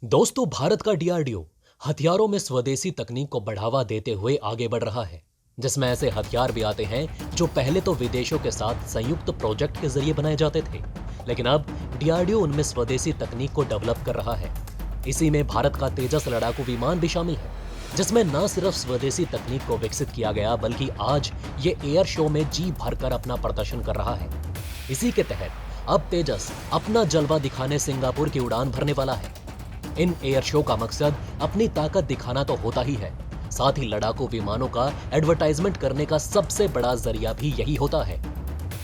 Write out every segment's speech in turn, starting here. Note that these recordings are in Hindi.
दोस्तों, भारत का डीआरडीओ हथियारों में स्वदेशी तकनीक को बढ़ावा देते हुए आगे बढ़ रहा है, जिसमें ऐसे हथियार भी आते हैं जो पहले तो विदेशों के साथ संयुक्त प्रोजेक्ट के जरिए बनाए जाते थे, लेकिन अब डीआरडीओ उनमें स्वदेशी तकनीक को डेवलप कर रहा है। इसी में भारत का तेजस लड़ाकू विमान भी शामिल है, जिसमें न सिर्फ स्वदेशी तकनीक को विकसित किया गया बल्कि आज ये एयर शो में जी भरकर अपना प्रदर्शन कर रहा है। इसी के तहत अब तेजस अपना जलवा दिखाने सिंगापुर की उड़ान भरने वाला है। इन एयर शो का मकसद अपनी ताकत दिखाना तो होता ही है, साथ ही लड़ाकू विमानों का एडवर्टाइजमेंट करने का सबसे बड़ा जरिया भी यही होता है,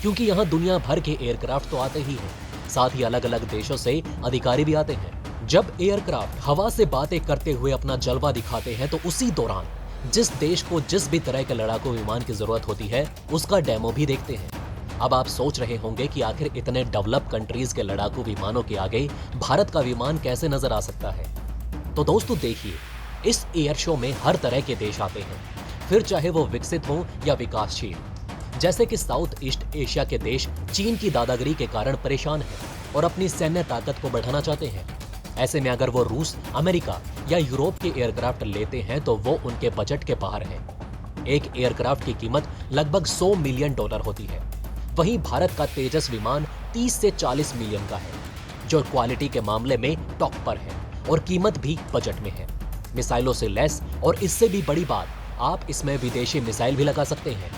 क्योंकि यहाँ दुनिया भर के एयरक्राफ्ट तो आते ही हैं, साथ ही अलग अलग देशों से अधिकारी भी आते हैं। जब एयरक्राफ्ट हवा से बातें करते हुए अपना जलवा दिखाते हैं तो उसी दौरान जिस देश को जिस भी तरह के लड़ाकू विमान की जरूरत होती है उसका डेमो भी देखते हैं। अब आप सोच रहे होंगे कि आखिर इतने डेवलप कंट्रीज के लड़ाकू विमानों के आगे भारत का विमान कैसे नजर आ सकता है। तो दोस्तों देखिए, इस एयर शो में हर तरह के देश आते हैं, फिर चाहे वो विकसित हो या विकासशील। जैसे कि साउथ ईस्ट एशिया के देश चीन की दादागिरी के कारण परेशान हैं और अपनी सैन्य ताकत को बढ़ाना चाहते हैं। ऐसे में अगर वो रूस, अमेरिका या यूरोप के एयरक्राफ्ट लेते हैं तो वो उनके बजट के बाहर है। एक एयरक्राफ्ट की कीमत लगभग $100 मिलियन होती है। वहीं भारत का तेजस विमान 30 से 40 मिलियन का है, जो क्वालिटी के मामले में टॉप पर है और कीमत भी बजट में है, मिसाइलों से लैस। और इससे भी बड़ी बात, आप इसमें विदेशी मिसाइल भी लगा सकते हैं,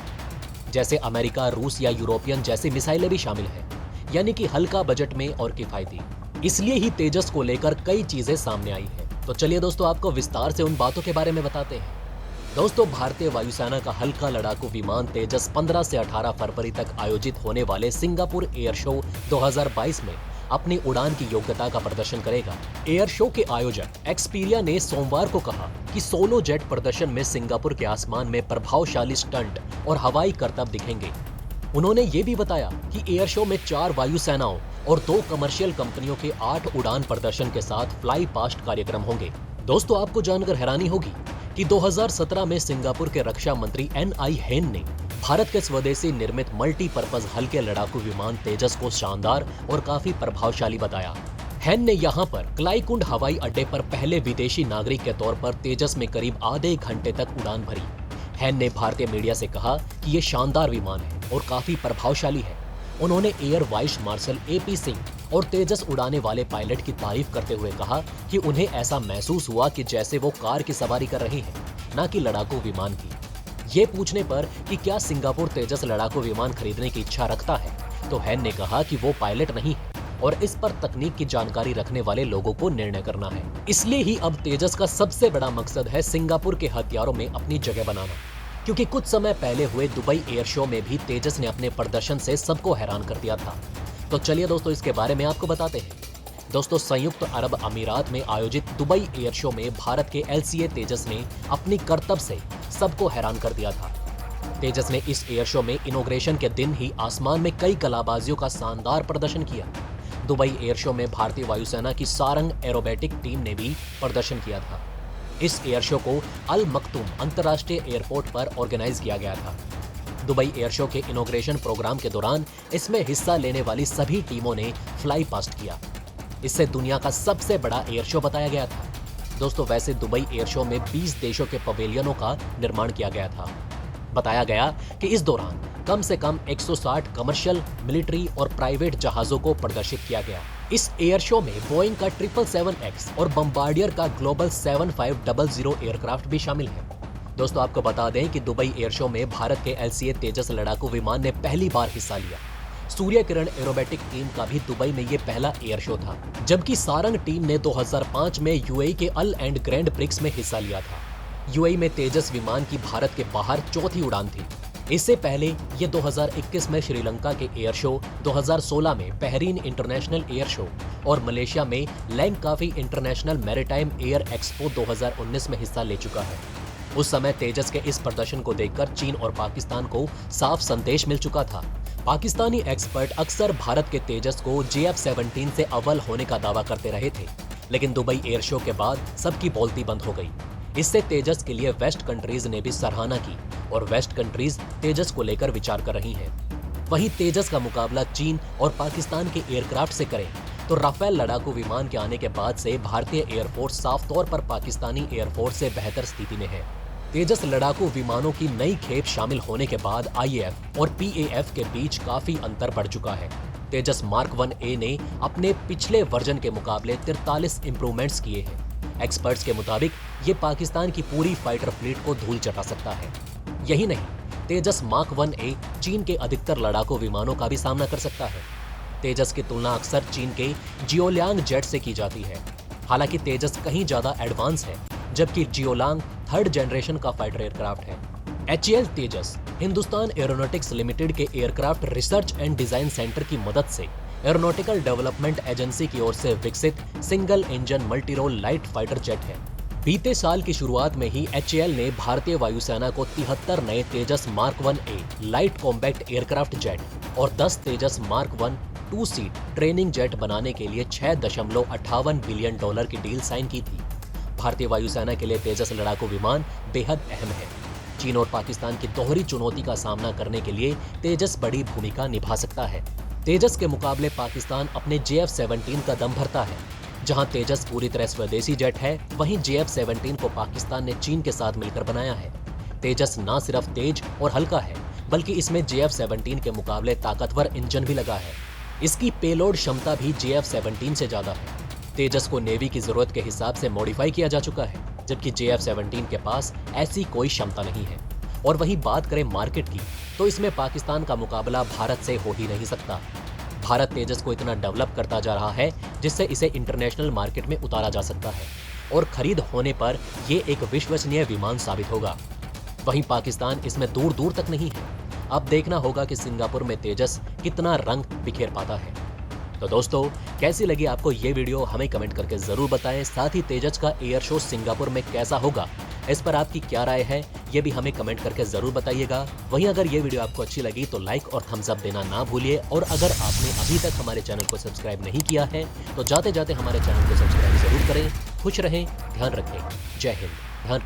जैसे अमेरिका, रूस या यूरोपियन जैसी मिसाइलें भी शामिल हैं, यानी कि हल्का बजट में और किफायती। इसलिए ही तेजस को लेकर कई चीजें सामने आई हैं। तो चलिए दोस्तों, आपको विस्तार से उन बातों के बारे में बताते हैं। दोस्तों, भारतीय वायुसेना का हल्का लड़ाकू विमान तेजस 15 से 18 फरवरी तक आयोजित होने वाले सिंगापुर एयर शो 2022 में अपनी उड़ान की योग्यता का प्रदर्शन करेगा। एयर शो के आयोजक एक्सपीरिया ने सोमवार को कहा कि सोलो जेट प्रदर्शन में सिंगापुर के आसमान में प्रभावशाली स्टंट और हवाई करतब दिखेंगे। उन्होंने ये भी बताया कि एयर शो में 4 वायुसेनाओं और 2 कमर्शियल कंपनियों के 8 उड़ान प्रदर्शन के साथ फ्लाई पास्ट कार्यक्रम होंगे। दोस्तों, आपको जानकर हैरानी होगी कि 2017 में सिंगापुर के रक्षा मंत्री NI हेन ने भारत के स्वदेशी निर्मित मल्टीपर्पज हल्के लड़ाकू विमान तेजस को शानदार और काफी प्रभावशाली बताया। हेन ने यहां पर क्लाईकुंड हवाई अड्डे पर पहले विदेशी नागरिक के तौर पर तेजस में करीब आधे घंटे तक उड़ान भरी। हेन ने भारतीय मीडिया से कहा कि ये शानदार विमान है और काफी प्रभावशाली है। उन्होंने air vice marshal AP Singh और तेजस उड़ाने वाले पायलट की तारीफ करते हुए कहा कि उन्हें ऐसा महसूस हुआ कि जैसे वो कार की सवारी कर रहे हैं, न कि लड़ाकू विमान की। ये पूछने पर कि क्या सिंगापुर तेजस लड़ाकू विमान खरीदने की इच्छा रखता है, तो हेन ने कहा कि वो पायलट नहीं है और इस पर तकनीक की जानकारी रखने वाले लोगों को निर्णय करना है। इसलिए ही अब तेजस का सबसे बड़ा मकसद है सिंगापुर के हथियारों में अपनी जगह बनाना, क्योंकि कुछ समय पहले हुए दुबई एयर शो में भी तेजस ने अपने प्रदर्शन से सबको हैरान कर दिया था। तो चलिए दोस्तों, इसके बारे में आपको बताते हैं। दोस्तों, संयुक्त अरब अमीरात में आयोजित दुबई एयर शो में भारत के LCA तेजस ने अपनी करतब से सबको हैरान कर दिया था। तेजस ने इस एयर शो में इनॉग्रेशन के दिन ही आसमान में कई कलाबाजियों का शानदार प्रदर्शन किया। दुबई एयर शो में भारतीय वायुसेना की सारंग एरोबेटिक टीम ने भी प्रदर्शन किया था। इस एयर शो को अल मखतूम अंतर्राष्ट्रीय एयरपोर्ट पर ऑर्गेनाइज किया गया था। दुबई एयर शो के इनॉग्रेशन प्रोग्राम के दौरान इसमें हिस्सा लेने वाली सभी टीमों ने फ्लाई पास्ट किया। इससे दुनिया का सबसे बड़ा एयर शो बताया गया था। दोस्तों, वैसे दुबई एयर शो में 20 देशों के पवेलियनों का निर्माण किया गया था। बताया गया कि इस दौरान कम से कम 160 कमर्शियल, मिलिट्री और प्राइवेट जहाजों को प्रदर्शित किया गया। इस एयर शो में बोइंग का 777X और बम्बार्डियर का ग्लोबल 7500 एयरक्राफ्ट भी शामिल है। दोस्तों, आपको बता दें कि दुबई एयर शो में भारत के LCA तेजस लड़ाकू विमान ने पहली बार हिस्सा लिया। सूर्य किरण एरोबेटिक टीम का भी दुबई में ये पहला एयर शो था, जबकि सारंग टीम ने 2005 में UAE के अल एंड ग्रैंड प्रिक्स में हिस्सा लिया था। UAE में तेजस विमान की भारत के बाहर चौथी उड़ान थी। इससे पहले ये 2021 में श्रीलंका के एयर शो, 2016 में बहरीन इंटरनेशनल एयर शो और मलेशिया में लैंगकावी इंटरनेशनल मैरीटाइम एयर एक्सपो 2019 में हिस्सा ले चुका है। उस समय तेजस के इस प्रदर्शन को देखकर चीन और पाकिस्तान को साफ संदेश मिल चुका था। पाकिस्तानी एक्सपर्ट अक्सर भारत के तेजस को JF-17 से अव्वल होने का दावा करते रहे थे, लेकिन दुबई एयर शो के बाद सबकी बोलती बंद हो गई। इससे तेजस के लिए वेस्ट कंट्रीज ने भी सराहना की और वेस्ट कंट्रीज तेजस को लेकर विचार कर रही हैं। वहीं तेजस का मुकाबला चीन और पाकिस्तान के एयरक्राफ्ट से करें तो राफेल लड़ाकू विमान के आने के बाद से भारतीय एयरफोर्स साफ तौर पर पाकिस्तानी एयरफोर्स से बेहतर स्थिति में है। तेजस लड़ाकू विमानों की नई खेप शामिल होने के बाद आईएएफ और पीएएफ के बीच काफी अंतर बढ़ चुका है। तेजस मार्क 1A ने अपने पिछले वर्जन के मुकाबले 43 इंप्रूवमेंट्स किए हैं। एक्सपर्ट्स के मुताबिक ये पाकिस्तान की पूरी फाइटर फ्लीट को धूल चटा सकता है। यही नहीं, तेजस मार्क 1A चीन के अधिकतर लड़ाकू विमानों का भी सामना कर सकता है। तेजस की तुलना अक्सर चीन के जियोलांग जेट से की जाती है। हालांकि तेजस कहीं ज्यादा एडवांस है, जबकि जियोलांग थर्ड जनरेशन का फाइटर एयरक्राफ्ट है। HAL तेजस हिंदुस्तान एरोनॉटिक्स लिमिटेड के aircraft research and design centre की मदद से एरोनॉटिकल डेवलपमेंट एजेंसी की ओर से विकसित single engine multirole light fighter jet है। बीते साल की शुरुआत में ही HAL ने भारतीय वायुसेना को 73 नए Tejas mark 1A light combat aircraft jet और 10 Tejas mark 1 2 seat training jet बनाने के लिए $6.58 बिलियन की डील साइन की थी। भारतीय वायुसेना के लिए तेजस लड़ाकू विमान बेहद अहम है। चीन और पाकिस्तान की दोहरी चुनौती का सामना करने के लिए तेजस बड़ी भूमिका निभा सकता है। तेजस के मुकाबले पाकिस्तान अपने JF-17 का दम भरता है। जहां तेजस पूरी तरह स्वदेशी जेट है, वहीं JF-17 को पाकिस्तान ने चीन के साथ मिलकर बनाया है। तेजस न सिर्फ तेज और हल्का है, बल्कि इसमें JF-17 के मुकाबले ताकतवर इंजन भी लगा है। इसकी पेलोड क्षमता भी JF-17 से ज्यादा है। तेजस को नेवी की जरूरत के हिसाब से मॉडिफाई किया जा चुका है, जबकि JF-17 के पास ऐसी कोई क्षमता नहीं है। और वही बात करें मार्केट की, तो इसमें पाकिस्तान का मुकाबला भारत से हो ही नहीं सकता। भारत तेजस को इतना डेवलप करता जा रहा है जिससे इसे इंटरनेशनल मार्केट में उतारा जा सकता है और खरीद होने पर ये एक विश्वसनीय विमान साबित होगा। वहीं पाकिस्तान इसमें दूर दूर तक नहीं है। अब देखना होगा कि सिंगापुर में तेजस कितना रंग बिखेर पाता है। तो दोस्तों, कैसी लगी आपको ये वीडियो हमें कमेंट करके जरूर बताएं। साथ ही तेजस का एयर शो सिंगापुर में कैसा होगा, इस पर आपकी क्या राय है, ये भी हमें कमेंट करके जरूर बताइएगा। वहीं अगर ये वीडियो आपको अच्छी लगी तो लाइक और थम्स अप देना ना भूलिए। और अगर आपने अभी तक हमारे चैनल को सब्सक्राइब नहीं किया है तो जाते जाते हमारे चैनल को सब्सक्राइब जरूर करें। खुश रहें, ध्यान रखें। जय हिंद। ध्यान